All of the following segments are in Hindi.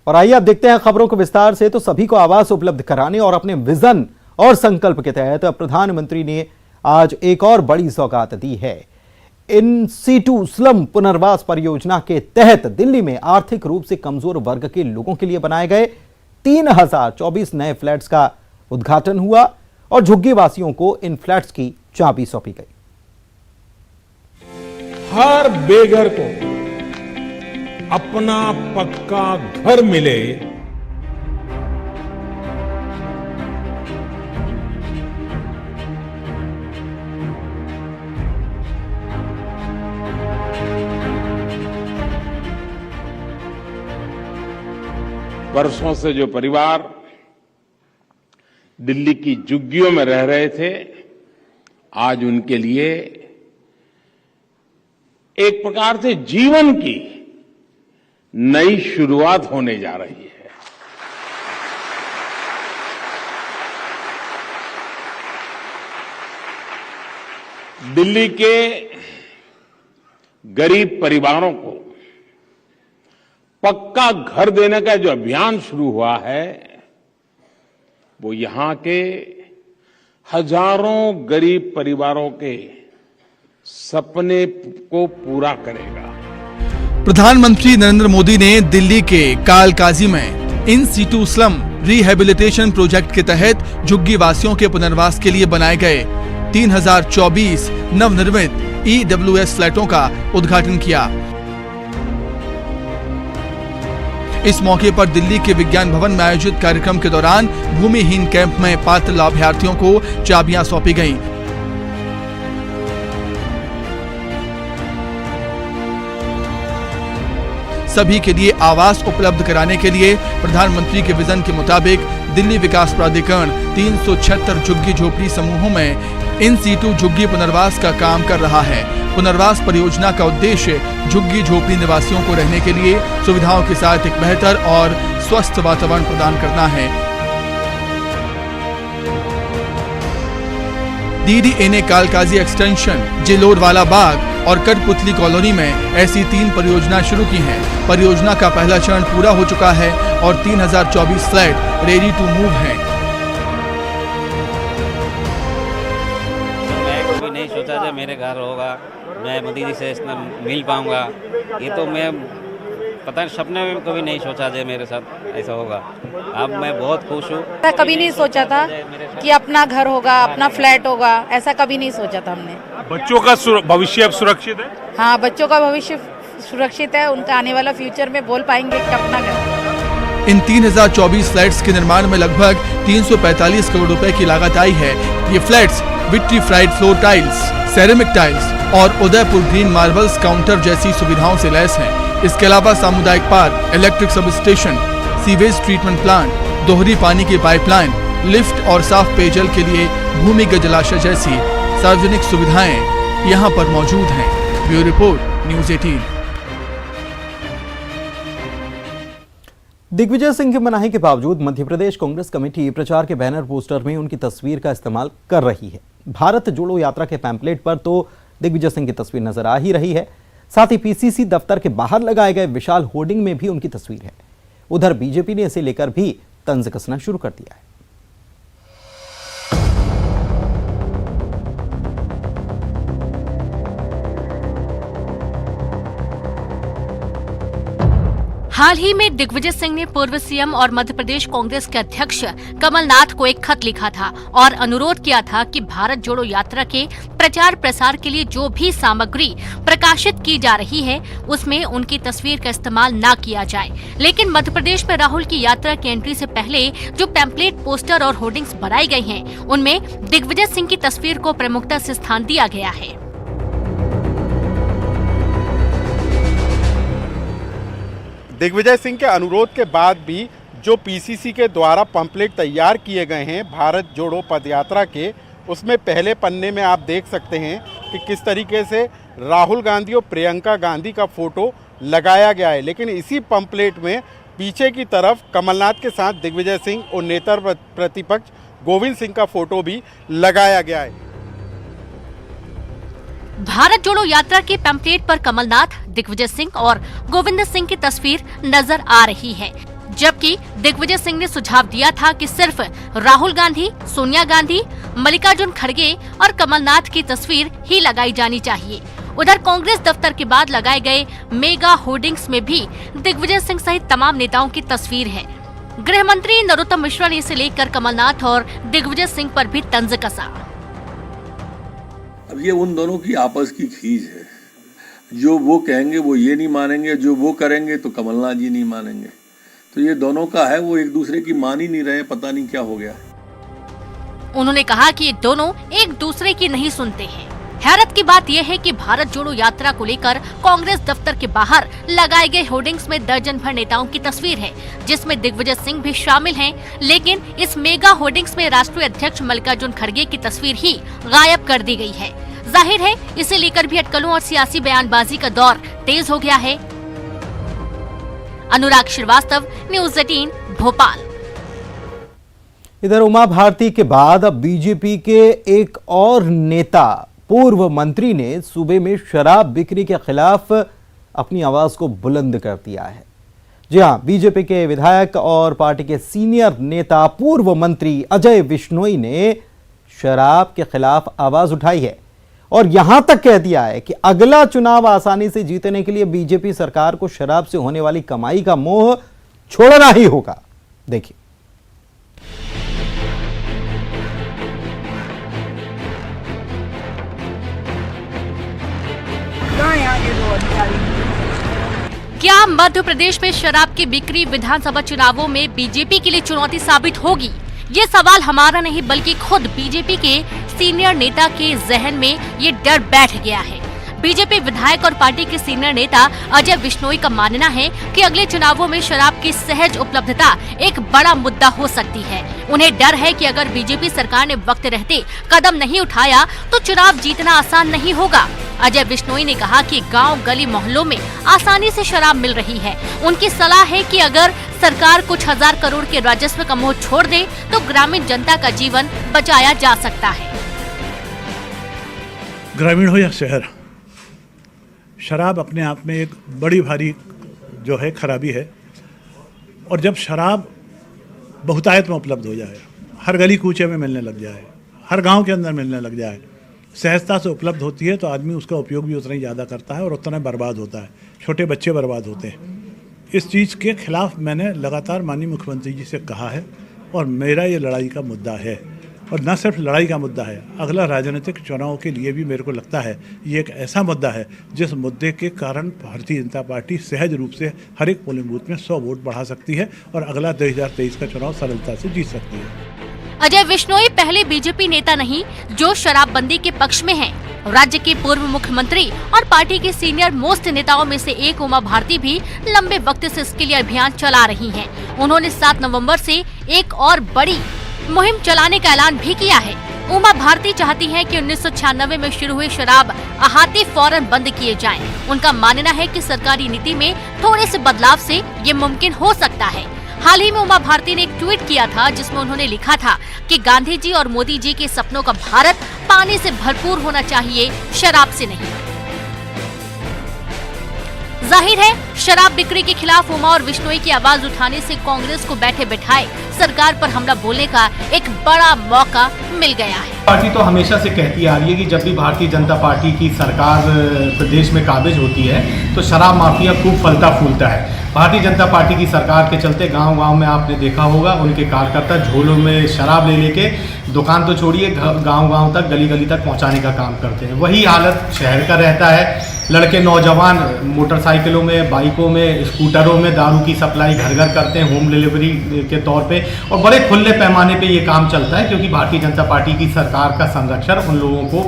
और आइए अब देखते हैं खबरों को विस्तार से। तो सभी को आवास उपलब्ध कराने और अपने विजन और संकल्प के तहत प्रधानमंत्री ने आज एक और बड़ी सौगात दी है। इन सीटू स्लम पुनर्वास परियोजना के तहत दिल्ली में आर्थिक रूप से कमजोर वर्ग के लोगों के लिए बनाए गए 3024 नए फ्लैट्स का उद्घाटन हुआ और झुग्गी वासियों को इन फ्लैट्स की चाबी सौंपी गई। हर बेघर को अपना पक्का घर मिले, वर्षों से जो परिवार दिल्ली की झुग्गियों में रह रहे थे, आज उनके लिए एक प्रकार से जीवन की नई शुरुआत होने जा रही है। दिल्ली के गरीब परिवारों को पक्का घर देने का जो अभियान शुरू हुआ है, वो यहां के हजारों गरीब परिवारों के सपने को पूरा करेगा। प्रधानमंत्री नरेंद्र मोदी ने दिल्ली के कालकाजी में in situ slum rehabilitation project के तहत झुग्गी वासियों के पुनर्वास के लिए बनाए गए 3024 नवनिर्मित EWS फ्लैटों का उद्घाटन किया। इस मौके पर दिल्ली के विज्ञान भवन में आयोजित कार्यक्रम के दौरान भूमिहीन कैंप में पात्र लाभार्थियों को चाबियां सौंपी गईं। सभी के लिए आवास उपलब्ध कराने के लिए प्रधानमंत्री के विजन के मुताबिक दिल्ली विकास प्राधिकरण 376 झुग्गी झोपड़ी समूहों में इन सीटू झुग्गी पुनर्वास का काम कर रहा है। पुनर्वास परियोजना का उद्देश्य झुग्गी झोपड़ी निवासियों को रहने के लिए सुविधाओं के साथ एक बेहतर और स्वस्थ वातावरण प्रदान करना है। DDA कालकाजी एक्सटेंशन, जिलोरवाला बाग और कठपुतली कॉलोनी में ऐसी 3 परियोजना शुरू की हैं। परियोजना का पहला चरण पूरा हो चुका है और 3024 फ्लैट रेडी टू मूव हैं। मैं कभी नहीं सोचा था मेरे घर होगा, मैं मोदी जी से इतना मिल पाऊंगा, ये तो मैं पता नहीं सपने में कभी नहीं सोचा था मेरे साथ ऐसा होगा। अब मैं बहुत खुश हूँ। कभी नहीं सोचा था कि अपना घर होगा, अपना फ्लैट होगा, ऐसा कभी नहीं सोचा था हमने। बच्चों का भविष्य अब सुरक्षित है। हाँ, बच्चों का भविष्य सुरक्षित है, उनका आने वाला फ्यूचर में बोल पाएंगे कि अपना घर। इन 3024 फ्लैट्स के निर्माण में लगभग 345 करोड़ रुपए की लागत आई है। ये flats vitrified floor tiles, ceramic tiles और उदयपुर ग्रीन मार्बल्स काउंटर जैसी सुविधाओं से लैस हैं। इसके अलावा सामुदायिक park, electric sub station, sewage treatment plant, दोहरी पानी की पाइपलाइन, लिफ्ट और साफ पेयजल के लिए भूमिगत जलाशय जैसी सार्वजनिक सुविधाएं यहाँ पर मौजूद हैं। Bureau report, news 18। Digvijay Singh की मनाही के बावजूद मध्य प्रदेश कांग्रेस कमेटी प्रचार के बैनर पोस्टर में उनकी तस्वीर का इस्तेमाल कर रही है। भारत जोड़ो यात्रा के पैम्पलेट पर तो दिग्विजय सिंह की तस्वीर नजर आ ही रही है, साथ ही PCC दफ्तर के बाहर लगाए गए विशाल होर्डिंग में भी उनकी तस्वीर है। उधर बीजेपी ने इसे लेकर भी तंज कसना शुरू कर दिया है। हाल ही में दिग्विजय सिंह ने पूर्व सीएम और मध्य प्रदेश कांग्रेस के अध्यक्ष कमलनाथ को एक खत लिखा था और अनुरोध किया था कि भारत जोड़ो यात्रा के प्रचार प्रसार के लिए जो भी सामग्री प्रकाशित की जा रही है उसमें उनकी तस्वीर का इस्तेमाल न किया जाए। लेकिन मध्य प्रदेश में राहुल की यात्रा की एंट्री से पहले जो पैम्पलेट, पोस्टर और होर्डिंग्स बनाई गई हैं, उनमें दिग्विजय सिंह की तस्वीर को प्रमुखता से स्थान दिया गया है। दिग्विजय सिंह के अनुरोध के बाद भी जो PCC के द्वारा पंपलेट तैयार किए गए हैं भारत जोड़ो पदयात्रा के, उसमें पहले पन्ने में आप देख सकते हैं कि किस तरीके से राहुल गांधी और प्रियंका गांधी का फोटो लगाया गया है। लेकिन इसी पंपलेट में पीछे की तरफ कमलनाथ के साथ दिग्विजय सिंह और नेता प्रतिपक्ष गोविंद सिंह का फोटो भी लगाया गया है। भारत जोड़ो यात्रा के पैम्पलेट पर कमलनाथ, दिग्विजय सिंह और गोविंद सिंह की तस्वीर नजर आ रही है। जबकि दिग्विजय सिंह ने सुझाव दिया था कि सिर्फ राहुल गांधी, सोनिया गांधी, मल्लिकार्जुन खड़गे और कमलनाथ की तस्वीर ही लगाई जानी चाहिए। उधर कांग्रेस दफ्तर के बाद लगाए गए मेगा होर्डिंग्स में भी दिग्विजय सिंह सहित तमाम नेताओं की तस्वीर है। गृह मंत्री नरोत्तम मिश्रा ने इसे लेकर कमलनाथ और दिग्विजय सिंह पर भी तंज कसा। अब ये उन दोनों की आपस की खींच है, जो वो कहेंगे वो ये नहीं मानेंगे, जो वो करेंगे तो कमलनाथ जी नहीं मानेंगे। तो ये दोनों का है, वो एक दूसरे की मान ही नहीं रहे, पता नहीं क्या हो गया है। उन्होंने कहा कि ये दोनों एक दूसरे की नहीं सुनते हैं। हैरत की बात यह है कि भारत जोड़ो यात्रा को लेकर कांग्रेस दफ्तर के बाहर लगाए गए होर्डिंग्स में दर्जन भर नेताओं की तस्वीर है, जिसमें दिग्विजय सिंह भी शामिल हैं। लेकिन इस मेगा होर्डिंग्स में राष्ट्रीय अध्यक्ष मल्लिकार्जुन खड़गे की तस्वीर ही गायब कर दी गई है। जाहिर है इसे लेकर भी अटकलों और सियासी बयानबाजी का दौर तेज हो गया है। अनुराग श्रीवास्तव, न्यूज़ 18 भोपाल। इधर उमा भारती के बाद अब बीजेपी के एक और नेता पूर्व मंत्री ने सूबे में शराब बिक्री के खिलाफ अपनी आवाज को बुलंद कर दिया है। जी हां, बीजेपी के विधायक और पार्टी के सीनियर नेता पूर्व मंत्री अजय विश्नोई ने शराब के खिलाफ आवाज उठाई है और यहां तक कह दिया है कि अगला चुनाव आसानी से जीतने के लिए बीजेपी सरकार को शराब से होने वाली कमाई का मोह छोड़ना ही होगा। देखिए, क्या मध्य प्रदेश में शराब की बिक्री विधानसभा चुनावों में बीजेपी के लिए चुनौती साबित होगी? ये सवाल हमारा नहीं बल्कि खुद बीजेपी के सीनियर नेता के जहन में ये डर बैठ गया है। बीजेपी विधायक और पार्टी के सीनियर नेता अजय विश्नोई का मानना है कि अगले चुनावों में शराब की सहज उपलब्धता एक बड़ा मुद्दा हो सकती है। उन्हें डर है कि अगर बीजेपी सरकार ने वक्त रहते कदम नहीं उठाया तो चुनाव जीतना आसान नहीं होगा। अजय विश्नोई ने कहा कि गांव, गली, मोहल्लों में आसानी से शराब मिल रही है। उनकी सलाह है कि अगर सरकार कुछ हजार करोड़ के राजस्व का मोह छोड़ दे तो ग्रामीण जनता का जीवन बचाया जा सकता है। ग्रामीण हो या शहर, शराब अपने आप में एक बड़ी भारी जो है खराबी है। और जब शराब बहुतायत में उपलब्ध हो जाए, हर गली कूचे में मिलने लग जाए, हर गांव के अंदर मिलने लग जाए, सहजता से उपलब्ध होती है तो आदमी उसका उपयोग भी उतना ही ज़्यादा करता है और उतना बर्बाद होता है। छोटे बच्चे बर्बाद होते हैं। इस चीज़ के खिलाफ मैंने लगातार माननीय मुख्यमंत्री जी से कहा है और मेरा ये लड़ाई का मुद्दा है। और न सिर्फ लड़ाई का मुद्दा है, अगला राजनीतिक चुनाव के लिए भी मेरे को लगता है ये एक ऐसा मुद्दा है जिस मुद्दे के कारण भारतीय जनता पार्टी सहज रूप से हर एक पोलिंग बूथ में 100 वोट बढ़ा सकती है और अगला 2023 का चुनाव सरलता से जीत सकती है। अजय विश्नोई पहले बीजेपी नेता नहीं जो शराबबंदी के पक्ष में हैं। राज्य के पूर्व मुख्यमंत्री और पार्टी के सीनियर मोस्ट नेताओं में से एक उमा भारती भी लंबे वक्त से इसके लिए अभियान चला रही हैं। उन्होंने 7 नवंबर से एक और बड़ी मुहिम चलाने का ऐलान भी किया है। उमा भारती चाहती हैं कि 1996 में शुरू हुए शराब अहाते फौरन बंद किए जाएं। उनका मानना है कि सरकारी नीति में थोड़े से बदलाव से ये मुमकिन हो सकता है। हाल ही में उमा भारती ने एक ट्वीट किया था जिसमें उन्होंने लिखा था कि गांधी जी और मोदी जी के सपनों का भारत पानी से भरपूर होना चाहिए, शराब से नहीं। जाहिर है शराब बिक्री के खिलाफ उमा और विश्नोई की आवाज उठाने से कांग्रेस को बैठे बैठाए सरकार पर हमला बोलने का एक बड़ा मौका मिल गया है। पार्टी तो हमेशा से कहती आ रही है कि जब भी भारतीय जनता पार्टी की सरकार प्रदेश में काबिज होती है तो शराब माफिया खूब फलता फूलता है। भारतीय जनता पार्टी की सरकार के चलते गांव-गांव में आपने देखा होगा उनके कार्यकर्ता झोलों में शराब ले लेके दुकान तो छोड़िए गांव-गांव तक, गली-गली तक पहुंचाने का काम करते हैं। वही हालत शहर का रहता है। लड़के नौजवान मोटरसाइकिलों में, बाइकों में, स्कूटरों में दारू की सप्लाई घर घर करते हैं होम डिलीवरी के तौर पे और बड़े खुले पैमाने पे ये काम चलता है क्योंकि भारतीय जनता पार्टी की सरकार का संरक्षण उन लोगों को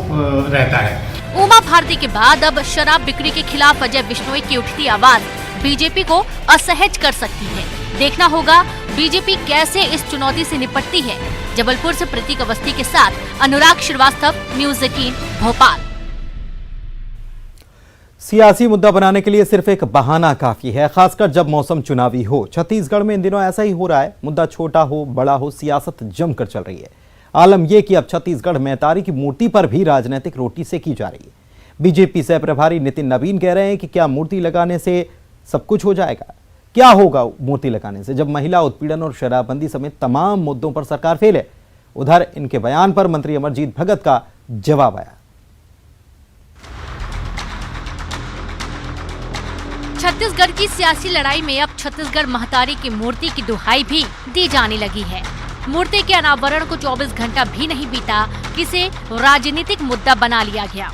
रहता है। उमा भारती के बाद अब शराब बिक्री के खिलाफ अजय विश्नोई की उठती आवाज बीजेपी को असहज कर सकती है। देखना होगा बीजेपी कैसे इस चुनौती से निपटती है। जबलपुर से प्रतीक अवस्थी के साथ अनुराग श्रीवास्तव, न्यूज़ 18 भोपाल। सियासी मुद्दा बनाने के लिए सिर्फ एक बहाना काफी है, खासकर जब मौसम चुनावी हो। छत्तीसगढ़ में इन दिनों ऐसा ही हो रहा है। मुद्दा छोटा हो बड़ा हो, सियासत जमकर चल रही है। आलम यह कि अब छत्तीसगढ़ में तारी की मूर्ति पर भी राजनीतिक रोटी सेकी जा रही है। बीजेपी सह प्रभारी नितिन नवीन कह रहे हैं कि क्या मूर्ति लगाने से सब कुछ हो जाएगा? क्या होगा मूर्ति लगाने से जब महिला उत्पीड़न और शराबबंदी समेत तमाम मुद्दों पर सरकार फेल है। उधर इनके बयान पर मंत्री अमरजीत भगत का जवाब आया। छत्तीसगढ़ की सियासी लड़ाई में अब छत्तीसगढ़ महतारी की मूर्ति की दुहाई भी दी जाने लगी है। मूर्ति के अनावरण को 24 घंटा भी नहीं बीता कि इसे राजनीतिक मुद्दा बना लिया गया।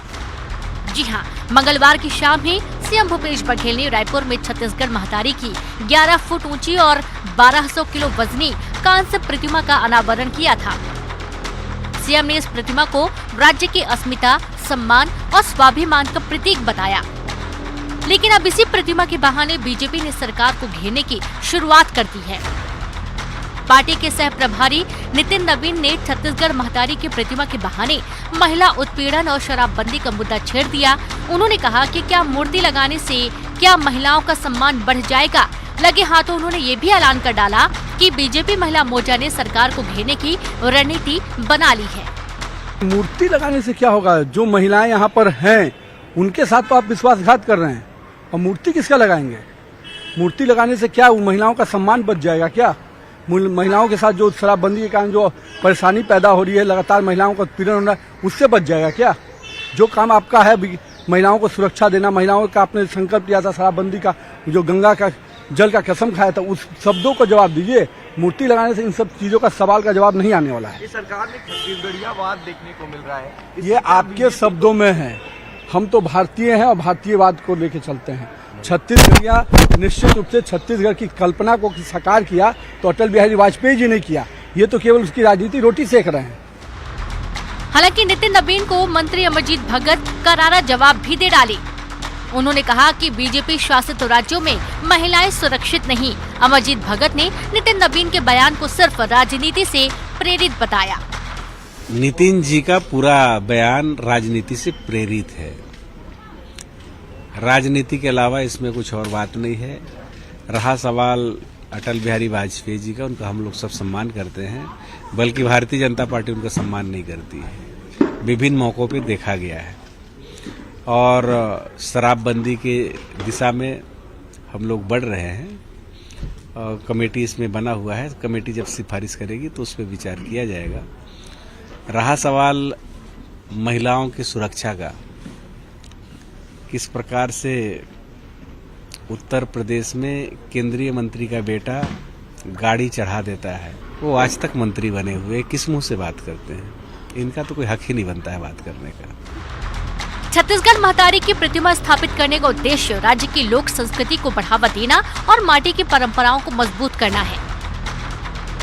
जी हां, मंगलवार की शाम ही सीएम भूपेश बघेल ने रायपुर में छत्तीसगढ़ महतारी की 11 फुट ऊंची और 1200 किलो वजनी कांस्य प्रतिमा का अनावरण किया था। सीएम ने इस प्रतिमा को राज्य की अस्मिता, सम्मान और स्वाभिमान का प्रतीक बताया। लेकिन अब इसी प्रतिमा के बहाने बीजेपी ने सरकार को घेरने की शुरुआत कर दी है। पार्टी के सह प्रभारी नितिन नवीन ने छत्तीसगढ़ महतारी की प्रतिमा के बहाने महिला उत्पीड़न और शराबबंदी का मुद्दा छेड़ दिया। उन्होंने कहा कि क्या मूर्ति लगाने से क्या महिलाओं का सम्मान बढ़ जाएगा। लगे हाथों उन्होंने ये भी ऐलान कर डाला कि बीजेपी महिला मोर्चा ने सरकार को घेरने की रणनीति बना ली है। मूर्ति लगाने से क्या होगा? जो महिलाएं यहाँ पर हैं उनके साथ तो आप विश्वासघात कर रहे हैं, और मूर्ति किसका लगाएंगे? मूर्ति लगाने से क्या महिलाओं का सम्मान बच जाएगा? क्या महिलाओं के साथ जो शराबबंदी के कारण जो परेशानी पैदा हो रही है, लगातार महिलाओं का उत्पीड़न हो रहा है, उससे बच जाएगा क्या? जो काम आपका है महिलाओं को सुरक्षा देना, महिलाओं का आपने संकल्प लिया था शराबबंदी का, जो गंगा का जल का कसम खाया था, उस शब्दों को जवाब दीजिए। मूर्ति लगाने से इन सब चीजों का सवाल का जवाब नहीं आने वाला है। सरकार में छत्तीसगढ़ियावाद देखने को मिल रहा है, ये आपके शब्दों में है। हम तो भारतीय हैं और भारतीयवाद को लेके चलते हैं। छत्तीसगढ़िया निश्चित रूप से छत्तीसगढ़ की कल्पना को साकार किया तो अटल बिहारी वाजपेयी जी ने किया। ये तो केवल उसकी राजनीति रोटी सेक रहे हैं। हालांकि नितिन नवीन को मंत्री अमरजीत भगत करारा जवाब भी दे डाले। उन्होंने कहा कि बीजेपी शासित राज्यों में महिलाएं सुरक्षित नहीं। अमरजीत भगत ने नितिन नवीन के बयान को सिर्फ राजनीति से प्रेरित बताया। नितिन जी का पूरा बयान राजनीति से प्रेरित है। राजनीति के अलावा इसमें कुछ और बात नहीं है। रहा सवाल अटल बिहारी वाजपेयी जी का, उनका हम लोग सब सम्मान करते हैं, बल्कि भारतीय जनता पार्टी उनका सम्मान नहीं करती है। विभिन्न मौकों पे देखा गया है और शराबबंदी के दिशा में हम लोग बढ़ रहे हैं। कमेटी इसमें बना हुआ है। कमेटी जब सिफारिश करेगी तो उस पर विचार किया जाएगा। रहा सवाल महिलाओं की सुरक्षा का, किस प्रकार से उत्तर प्रदेश में केंद्रीय मंत्री का बेटा गाड़ी चढ़ा देता है, वो आज तक मंत्री बने हुए किस मुंह से बात करते हैं? इनका तो कोई हक ही नहीं बनता है बात करने का। छत्तीसगढ़ महतारी की प्रतिमा स्थापित करने का उद्देश्य राज्य की लोक संस्कृति को बढ़ावा देना और माटी की परंपराओं को मजबूत करना है।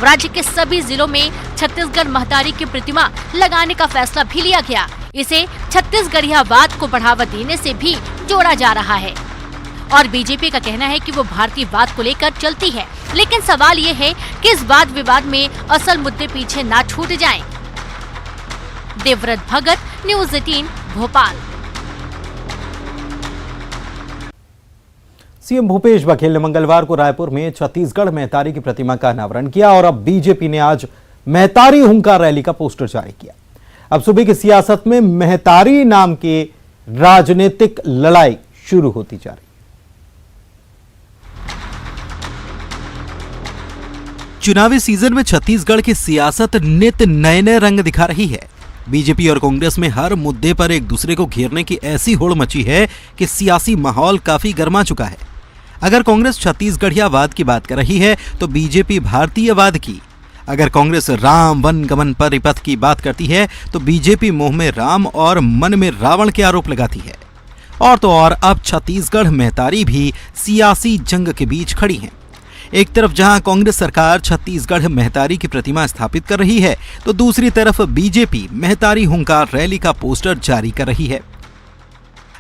राज्य के सभी जिलों में छत्तीसगढ़ महतारी की प्रतिमा लगाने का फैसला भी लिया गया। इसे छत्तीसगढ़ियावाद को बढ़ावा देने से भी जोड़ा जा रहा है और बीजेपी का कहना है कि वो भारतीयवाद को लेकर चलती है। लेकिन सवाल ये है कि इस वाद विवाद में असल मुद्दे पीछे ना छूट जाएं। देवव्रत भगत, न्यूज़ 18 भोपाल। सीएम भूपेश बघेल ने मंगलवार को रायपुर में छत्तीसगढ़ महतारी की प्रतिमा का अनावरण किया और अब बीजेपी ने आज महतारी हुंकार रैली का पोस्टर जारी किया। अब सूबे की सियासत में महतारी नाम के राजनीतिक लड़ाई शुरू होती जा रही। चुनावी सीजन में छत्तीसगढ़ की सियासत नित नए नए रंग दिखा रही है। बीजेपी और कांग्रेस में हर मुद्दे पर एक दूसरे को घेरने की ऐसी होड़ मची है कि सियासी माहौल काफी गर्मा चुका है। अगर कांग्रेस छत्तीसगढ़ियावाद की बात कर रही है तो बीजेपी भारतीयवाद की। अगर कांग्रेस राम वन गमन परिपथ की बात करती है तो बीजेपी मुंह में राम और मन में रावण के आरोप लगाती है। और तो और अब छत्तीसगढ़ महतारी भी सियासी जंग के बीच खड़ी हैं। एक तरफ जहां कांग्रेस सरकार छत्तीसगढ़ महतारी की प्रतिमा स्थापित कर रही है तो दूसरी तरफ बीजेपी महतारी हुंकार रैली का पोस्टर जारी कर रही है।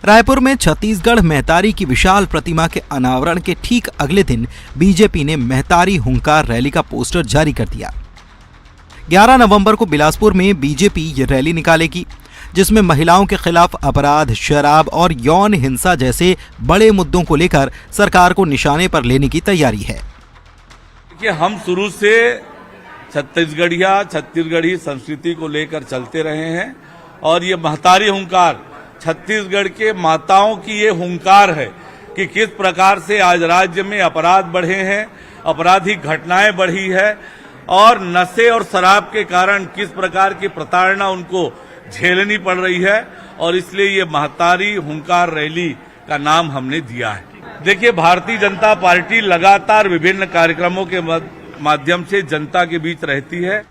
रायपुर में छत्तीसगढ़ महतारी की विशाल प्रतिमा के अनावरण के ठीक अगले दिन बीजेपी ने महतारी हुंकार रैली का पोस्टर जारी कर दिया। 11 नवंबर को बिलासपुर में बीजेपी ये रैली निकालेगी, जिसमें महिलाओं के खिलाफ अपराध, शराब और यौन हिंसा जैसे बड़े मुद्दों को लेकर सरकार को निशाने पर लेने की तैयारी है। कि हम शुरू से छत्तीसगढ़ी संस्कृति को लेकर चलते रहे हैं और ये महतारी हुंकार छत्तीसगढ़ के माताओं की ये हुंकार है कि किस प्रकार से आज राज्य में अपराध बढ़े हैं, आपराधिक घटनाएं बढ़ी है और नशे और शराब के कारण किस प्रकार की प्रताड़ना उनको झेलनी पड़ रही है, और इसलिए ये महतारी हुंकार रैली का नाम हमने दिया है। देखिए, भारतीय जनता पार्टी लगातार विभिन्न कार्यक्रमों के माध्यम से जनता के बीच रहती है।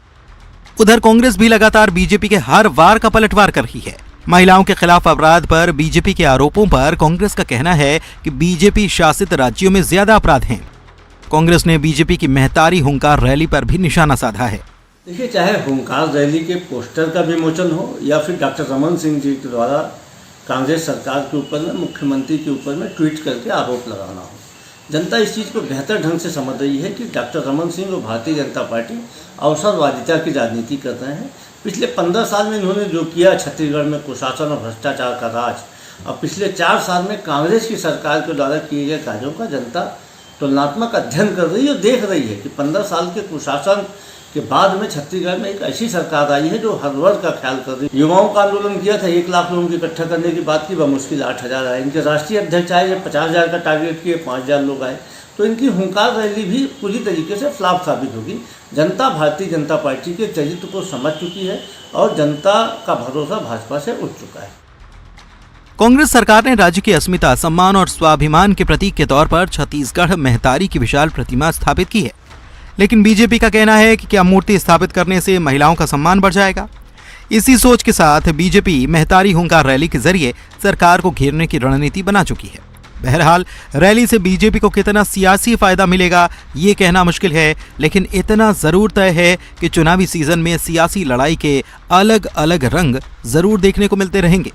उधर कांग्रेस भी लगातार बीजेपी के हर वार का पलटवार कर रही है। महिलाओं के खिलाफ अपराध पर बीजेपी के आरोपों पर कांग्रेस का कहना है कि बीजेपी शासित राज्यों में ज्यादा अपराध हैं। कांग्रेस ने बीजेपी की महतारी हुंकार रैली पर भी निशाना साधा है। देखिए, चाहे हुंकार रैली के पोस्टर का विमोचन हो या फिर डॉक्टर रमन सिंह जी के द्वारा कांग्रेस सरकार के ऊपर में, मुख्यमंत्री के ऊपर में ट्वीट करके आरोप लगाना हो, जनता इस चीज़ को बेहतर ढंग से समझ रही है कि डॉक्टर रमन सिंह और भारतीय जनता पार्टी अवसरवादिता की राजनीति कर रहे हैं। पिछले 15 साल में इन्होंने जो किया छत्तीसगढ़ में कुशासन और भ्रष्टाचार का राज, और पिछले 4 साल में कांग्रेस की सरकार के द्वारा किए गए कार्यों का जनता तुलनात्मक अध्ययन कर रही है और देख रही है कि 15 साल के कुशासन के बाद में छत्तीसगढ़ में एक ऐसी सरकार आई है जो हर वर्ग का ख्याल कर रही है। युवाओं का आंदोलन किया था, 1 लाख लोगों को इकट्ठा करने की बात की, बमुश्किल 8,000 आए। इनके राष्ट्रीय अध्यक्ष आए, 50,000 का टारगेट किए, 5,000 लोग आए। तो इनकी हुंकार रैली भी पूरी तरीके से फ्लॉप साबित होगी। जनता भारतीय जनता पार्टी के चरित्र को समझ चुकी है और जनता का भरोसा भाजपा से उठ चुका है। कांग्रेस सरकार ने राज्य की अस्मिता, सम्मान और स्वाभिमान के प्रतीक के तौर पर छत्तीसगढ़ महतारी की विशाल प्रतिमा स्थापित की है, लेकिन बीजेपी का कहना है कि क्या मूर्ति स्थापित करने से महिलाओं का सम्मान बढ़ जाएगा। इसी सोच के साथ बीजेपी महतारी हुंकार रैली के जरिए सरकार को घेरने की रणनीति बना चुकी है। बहरहाल, रैली से बीजेपी को कितना सियासी फायदा मिलेगा ये कहना मुश्किल है, लेकिन इतना जरूर तय है कि चुनावी सीजन में सियासी लड़ाई के अलग अलग रंग जरूर देखने को मिलते रहेंगे।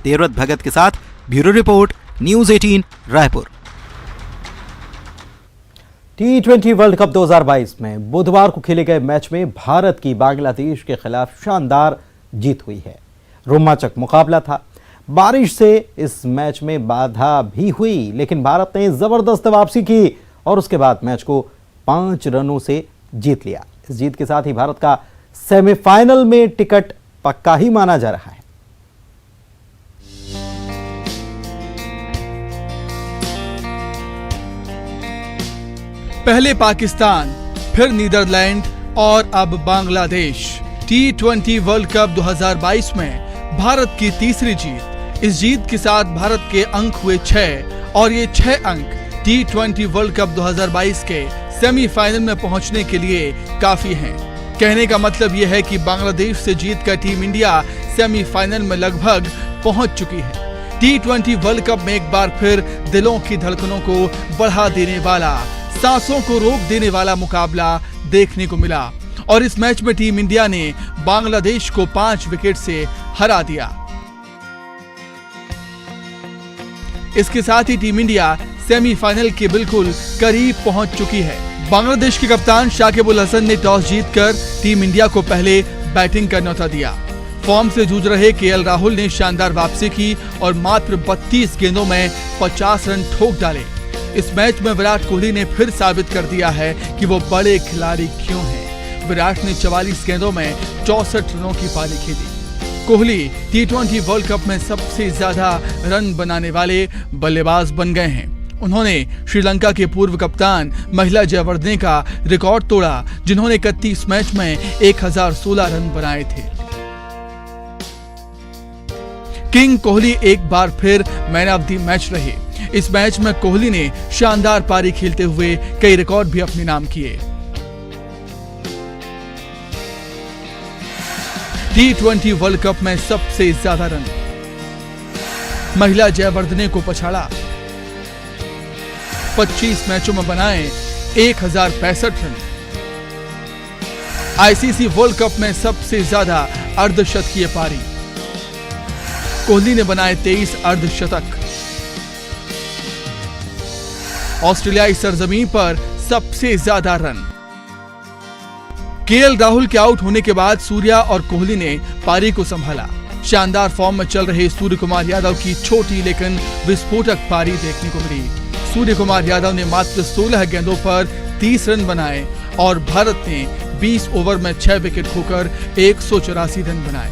देवव्रत भगत के साथ bureau report, news 18 Raipur. T20 world cup 2022 में बुधवार को खेले गए मैच में भारत की बांग्लादेश के खिलाफ शानदार जीत हुई है। रोमांचक मुकाबला था। बारिश से इस मैच में बाधा भी हुई, लेकिन भारत ने जबरदस्त वापसी की और उसके बाद मैच को 5 रनों से जीत लिया। इस जीत के साथ ही भारत का सेमीफाइनल में टिकट पक्का ही माना जा रहा है। पहले पाकिस्तान, फिर नीदरलैंड और अब बांग्लादेश। T20 वर्ल्ड कप 2022 में भारत की तीसरी जीत। इस जीत के साथ भारत के अंक हुए 6 और ये 6 अंक T20 वर्ल्ड कप 2022 के सेमीफाइनल में पहुंचने के लिए काफी हैं। कहने का मतलब यह है कि बांग्लादेश से जीतकर टीम इंडिया सेमीफाइनल में लगभग पहुंच चुकी है। T20 वर्ल्ड कप में एक बार फिर दिलों की धड़कनों को बढ़ा देने वाला, सांसों को रोक देने वाला मुकाबला देखने को मिला और इस मैच में टीम इंडिया ने बांग्लादेश को 5 विकेट से हरा दिया। इसके साथ ही टीम इंडिया सेमीफाइनल के बिल्कुल करीब पहुंच चुकी है। बांग्लादेश के कप्तान शाकिब अल हसन ने टॉस जीतकर टीम इंडिया को पहले बैटिंग का न्योता दिया। फॉर्म से जूझ रहे केएल राहुल ने शानदार वापसी की और मात्र 32 गेंदों में 50 रन ठोक डाले। इस मैच में विराट कोहली ने फिर साबित कर दिया है कि वो बड़े खिलाड़ी क्यों हैं। विराट ने 44 गेंदों में 64 रनों की पारी खेली। कोहली T20 वर्ल्ड कप में सबसे ज्यादा रन बनाने वाले बल्लेबाज बन गए हैं। उन्होंने श्रीलंका के पूर्व कप्तान महिला जयवर्धने का रिकॉर्ड तोड़ा, जिन्होंने 31 मैच में 1016 रन बनाए थे। किंग कोहली एक बार फिर मैन ऑफ द मैच रहे। इस मैच में कोहली ने शानदार पारी खेलते हुए कई रिकॉर्ड भी अपने नाम किए। T20 वर्ल्ड कप में सबसे ज्यादा रन महिला जयवर्धने को पछाड़ा। 25 मैचों में बनाए 1065 रन। आईसीसी वर्ल्ड कप में सबसे ज्यादा अर्धशतकीय पारी। कोहली ने बनाए 23 अर्धशतक। ऑस्ट्रेलियाई सरजमीन पर सबसे ज्यादा रन। केएल राहुल के आउट होने के बाद सूर्या और कोहली ने पारी को संभाला। शानदार फॉर्म में चल रहे सूर्य कुमार यादव की छोटी लेकिन विस्फोटक पारी देखने को मिली। सूर्य कुमार यादव ने मात्र 16 गेंदों पर 30 रन बनाए और भारत ने 20 ओवर में 6 विकेट खोकर 184 रन बनाए।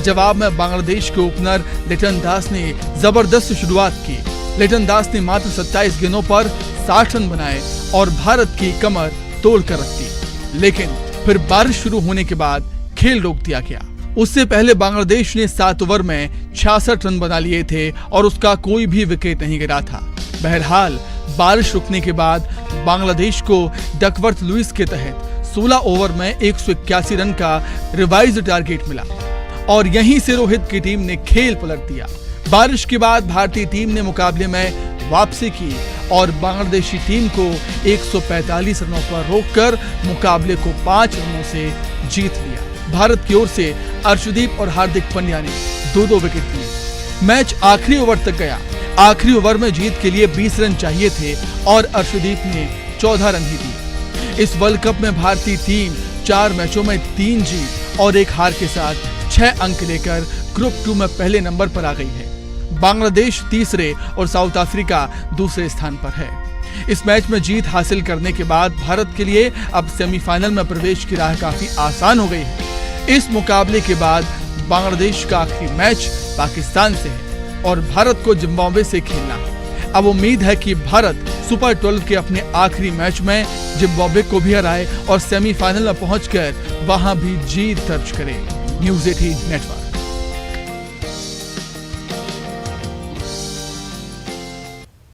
जवाब में बांग्लादेश के ओपनर लिटन दास ने जबरदस्त शुरुआत की। लिटन दास ने मात्र 27 गेंदों पर 60 रन बनाए और भारत की कमर तोड़ कर रख दी। लेकिन फिर बारिश शुरू होने के बाद खेल रोक दिया गया। उससे पहले बांग्लादेश ने 7 ओवर में 66 रन बना लिए थे और उसका कोई भी विकेट नहीं गिरा था। बहरहाल बारिश रुकने के बाद बांग्लादेश को डकवर्थ लुइस के तहत 16 ओवर में 181 रन का रिवाइज्ड टारगेट मिला और यहीं से रोहित की टीम ने खेल पलट दिया। बारिश के बाद भारतीय टीम ने मुकाबले में वापसी की और बांग्लादेशी टीम को 145 रनों पर रोककर मुकाबले को 5 रनों से जीत लिया। भारत की ओर से अर्शदीप और हार्दिक पांड्या ने 2-2 विकेट लिए। मैच आखिरी ओवर तक गया। आखिरी ओवर में जीत के लिए 20 रन चाहिए थे और अर्शदीप ने 14 रन ही दिए। इस वर्ल्ड कप में भारतीय टीम 4 मैचों में 3 जीत और 1 हार के साथ 6 अंक लेकर ग्रुप 2 में पहले नंबर पर आ गई है। बांग्लादेश तीसरे और साउथ अफ्रीका दूसरे स्थान पर है। इस मैच में जीत हासिल करने के बाद भारत के लिए अब सेमीफाइनल में प्रवेश की राह काफी आसान हो गई है। इस मुकाबले के बाद बांग्लादेश का आखिरी मैच पाकिस्तान से है और भारत को जिम्बाब्वे से खेलना है। अब उम्मीद है कि भारत सुपर 12 के अपने आखिरी मैच में जिम्बाब्वे को भी हराए और सेमीफाइनल में पहुंचकर वहां भी जीत दर्ज करे। News 18 network.